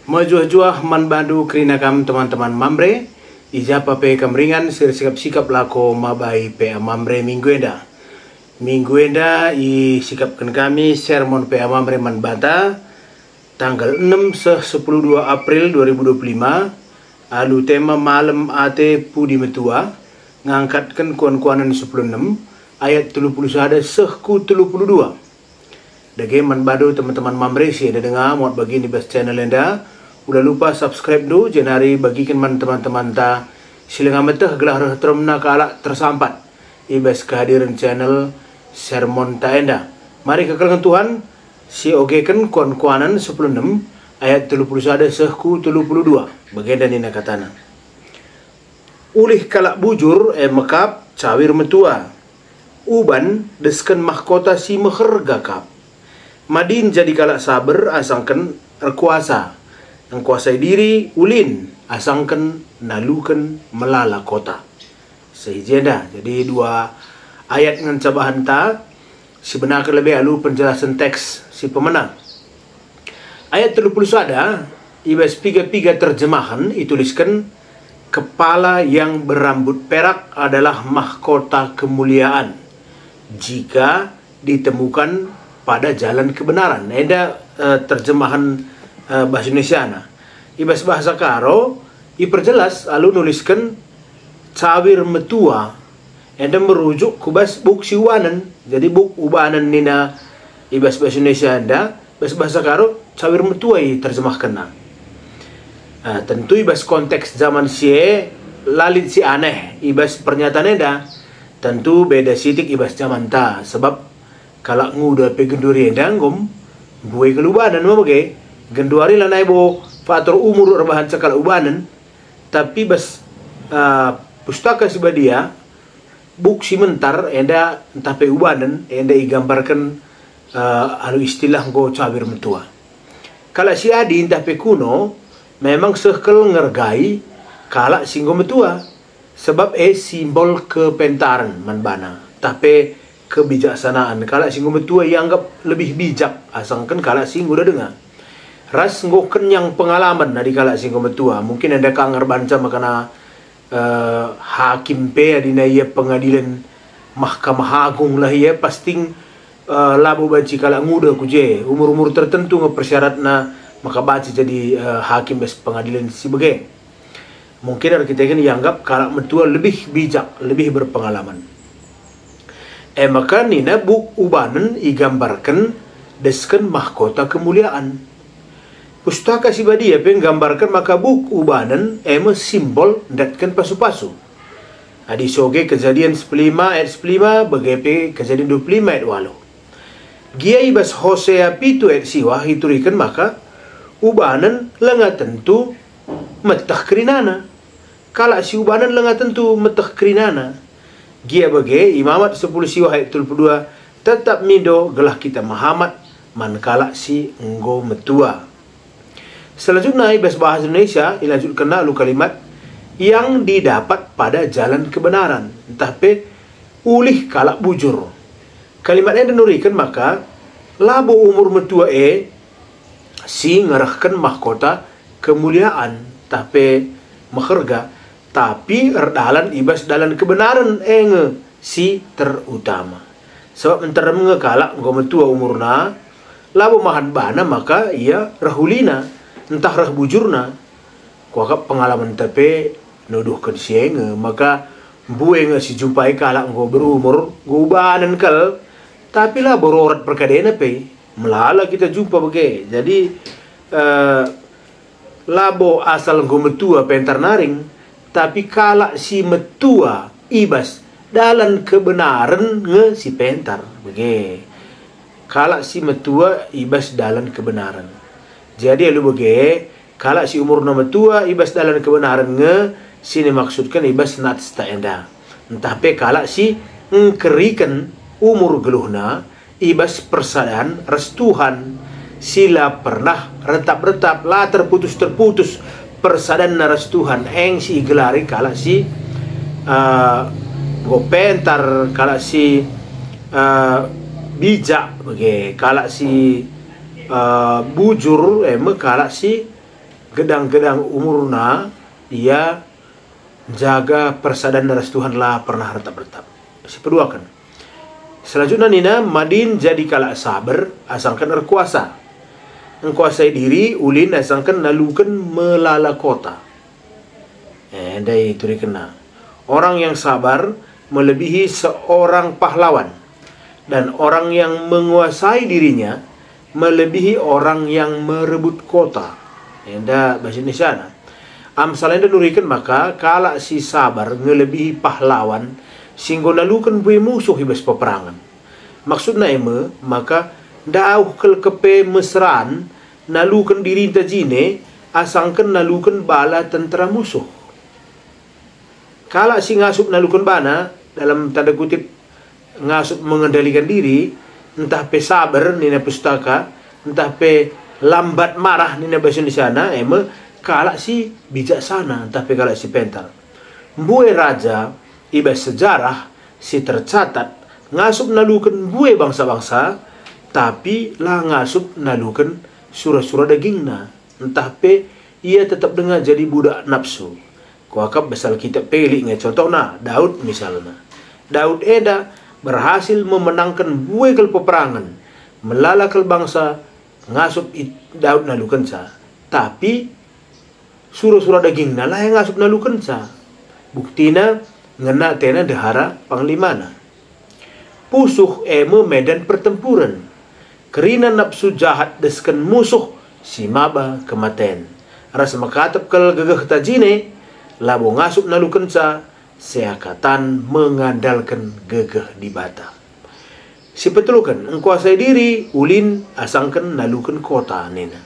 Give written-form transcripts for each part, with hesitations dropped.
Majuah-juah man bandu kerina kam teman-teman mamre ija pape kamringan sikap-sikap lako mabai pe mamre minggu enda i sikapkan kami sermon pe mamre man bata tanggal 6/12 April 2025 alu tema malam ate pudi metua ngangkatkan kuan-kuanan 16 ayat 31 sehku 32. Dage man badu teman-teman mamre si ada dengar muat bagi ni bas channel enda udah lupa subscribe do jenari bagikan man teman-teman ta silang ametah gelah terumna kala tersampat ibas kehadiran channel sermon ta enda. Mari kekalkan Tuhan si ogekan kuan-kuanan 16 ayat 31 sehku 32 bagian ini katana ulih kalak bujur mekap cawir metua uban desken mahkota si meherga kap madin jadi kalak sabar asangkan kuasa yang kuasai diri ulin asangkan nalukan melala kota sehijenda. Jadi dua ayat dengan cabahan ta sebenarnya lebih alu penjelasan teks si pemenang ayat 31 ibas piga terjemahan dituliskan kepala yang berambut perak adalah mahkota kemuliaan jika ditemukan pada jalan kebenaran. Ada terjemahan bahasa Indonesia ibas bahasa karo iperjelas lalu nuliskan cawir metua ada merujuk ke buk siwanan. Jadi buk ubanan nina ibas bahasa Indonesia anda bahasa karo cawir metua terjemahkan tentu ibas konteks zaman sie lalit si aneh ibas pernyataan eda tentu beda sitik ibas zaman ta sebab kalau nguda pe genduri endangum buai kelubanan mah bage genduari lanai bo faktor umur rebahan cakal ubanan tapi bas pustaka sibadia buk simentar enda entah pe ubanan enda igambarkan alu istilah go cawir metua. Kalau si adi entah pe kuno memang sekel ngergai kalak singgo metua sebab simbol kepentaran manbana tapi kebijaksanaan kalak singgo metua yang anggap lebih bijak asangkan kalak singgo udah dengar ras nggo kenyang pengalaman di kalak singgo metua mungkin ada kanger banca makana hakim pe adina ia pengadilan mahkamah agung lah ia pasting labu banci kalak muda kuje umur-umur tertentu ngepersyaratna maka baca jadi hakim bes pengadilan si bege mungkin ada kita kan dianggap kalak metua lebih bijak lebih berpengalaman maka nina buk ubanan igambarkan desken mahkota kemuliaan pustaka si badia penggambarkan maka buk ubanan simbol datkan pasu-pasu adi soge kejadian 15 ayat 15 begepe kejadian 25 ayat 8 gia ibas Hosea pitu ayat siwah iturikan maka ubanan lenga tentu metah kerinana kalak si ubanan lenga tentu metah kerinana gia bage imamat 10 siwah ayat 32 tetap mido gelah kita Muhammad man kalak si enggo metua. Selanjutnya ibas bahasa Indonesia dilanjutkan lalu kalimat yang didapat pada jalan kebenaran tapi ulih kalak bujur. Kalimatnya dinurikan maka labo umur metua si ngerahkan mahkota kemuliaan tapi meherga tapi erdalan ibas dalan kebenaran si terutama sebab menterem ngekalak ngometua umurna labo mahan bana maka ia rahulina entah rah bujurna kuakap pengalaman tapi nuduhkan si maka bueng si jumpai kalak ngo berumur gubanan kal tapi lah bororat perkadena pe melala kita jumpa bage jadi labo asal ngo metua pentar naring tapi kalak si metua ibas dalam kebenaran si pentar bage kalak si metua ibas dalam kebenaran jadi lu bage kalak si umur nama tua ibas dalam kebenaran sini maksudkan ibas nat sta enda entah pe kalak si ngkerikan umur geluhna ibas persadaran restuhan sila pernah retap-retap lah terputus persadan restuhan si gelari kalak si gopentar kalak si bijak bage kalak si bujur kalak si gedang-gedang umurna ia jaga persadaran daras Tuhan lah pernah retap-retap. Si kedua kan. Selanjutnya nina madin jadi kalak sabar asangkan erkuasa. Engkuasai diri ulin asangkan nalukan melala kota. Dai itu dikena. Orang yang sabar melebihi seorang pahlawan, dan orang yang menguasai dirinya melebihi orang yang merebut kota. Enda bahasa Indonesia. Amsalnya nurikan maka kalak si sabar ngelebihi pahlawan singgo nalukan bui musuh hibas peperangan. Maksudnya maka dauh kepe mesran nalukan diri tajine asangkan nalukan bala tentera musuh. Kalak si ngasup nalukan bana dalam tanda kutip ngasup mengendalikan diri, entah pe sabar nina pustaka, entah pe lambat marah nina bahasa Indonesia kalak si bijaksana, entah pe kalak si pentar. Bue raja ibas sejarah si tercatat ngasup nalukan bue bangsa-bangsa, tapi lah ngasup nalukan surah-surah dagingna, entah pe ia tetap dengar jadi budak nafsu. Kuakap besar kita pilih contohnya Daud misalnya. Daud eda berhasil memenangkan buekel peperangan, melalakal bangsa ngasup Daud nalukan sa. Tapi surah-surah daging lah yang ngasup nalukan sa. Buktina ngena tena dehara panglimana. Pusuh medan pertempuran. Kerina nafsu jahat desken musuh si maba kematen. Rasa makatap kal gegeh tajine labo ngasup nalukan sa seakatan mengandalkan gegeh di bata. Si petulukan engkuasai diri ulin asangkan nalukan kota nena.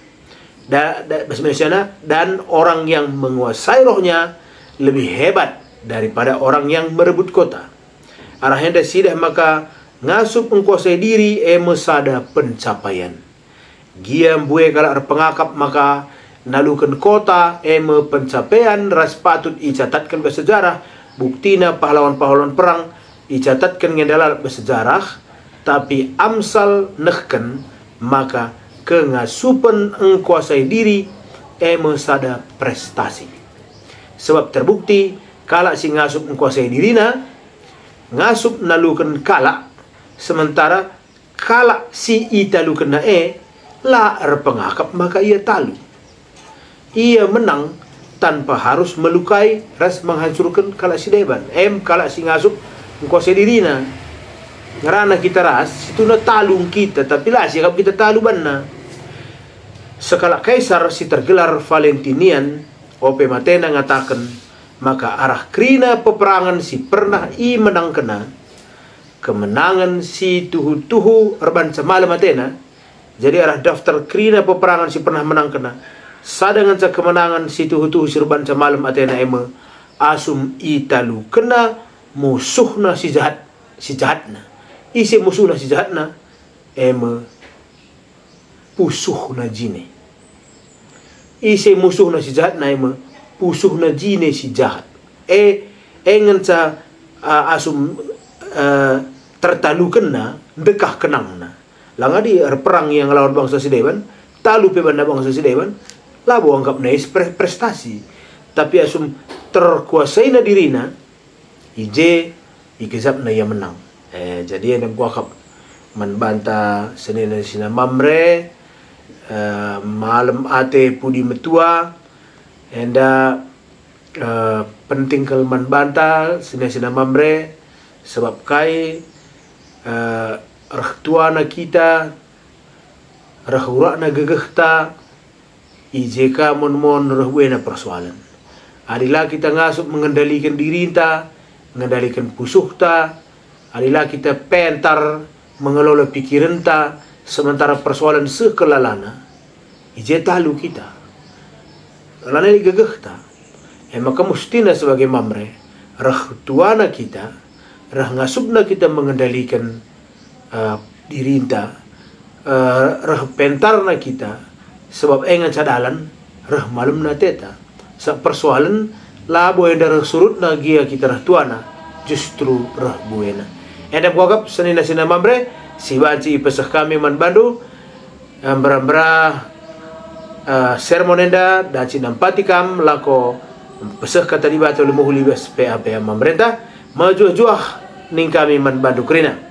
Dan orang yang menguasai rohnya lebih hebat daripada orang yang merebut kota. Arahnya sidah maka ngasup engkuasai diri mesada pencapaian. Giam bue kalak pengakap maka nalukan kota pencapaian ras patut icatatkan bersejarah. Buktina pahlawan-pahlawan perang icatatkan ngendala bersejarah, tapi amsal nehken maka kengasupan engkuasai diri sada prestasi. Sebab terbukti kalak si ngasup engkuasai dirina ngasup nalukan kalak, sementara kalak si italukan la pengakap maka ia talu. Ia menang tanpa harus melukai ras menghancurkan kalak si deban. Kalak si ngasup engkuasai dirina. Ngerana kita ras itu na talung kita, tapi lah sikap kita taluban na. Sekala kaisar si tergelar Valentinian ope matena ngatakan maka arah krina peperangan si pernah i menang kena kemenangan si tuhu-tuhu erban semalam matena. Jadi arah daftar krina peperangan si pernah menang kena sadangan sa kemenangan si tuhu-tuhu si erban semalam atena asum italu kena musuhna si jahatna. Isi musuhna si jahatna pusuhna jine. Isi musuhna si jahatna pusuhna jine si jahat. Engen sa asum tertalukan na dekah kenang na. Langa di perang yang lawan bangsa si dewan, talu pe banda bangsa si dewan, labo anggap na prestasi. Tapi asum terkuasai na dirina, ikizap na ia menang. Jadi yang kuakap membanta senina sina mamre malam ate pudi metua enda penting kelman banta sina mamre sebab kai rahtuana kita rahurana gegehta ijeka mon rahwena persoalan adilah kita ngasup mengendalikan diri ta, mengendalikan pusuh ta, adilah kita pentar mengelola pikiran ta, sementara persoalan sekelalana ije talu kita lana gegeh ta. Maka mustina sebagai mamre rah tuana kita rah ngasupna kita mengendalikan diri ta, rah pentarna kita sebab engan cadalan rah malumna teta sa persoalan labo yang darah surut na gia kita rah tuana justru rah buena. Endam kuagap senina sina mamre si banci pesah kami man bandu ambra sermonenda dan sinampatikam lako pesah kata libat oleh muhulibas PA pemerintah majuah-juah ning kami man bandu krina.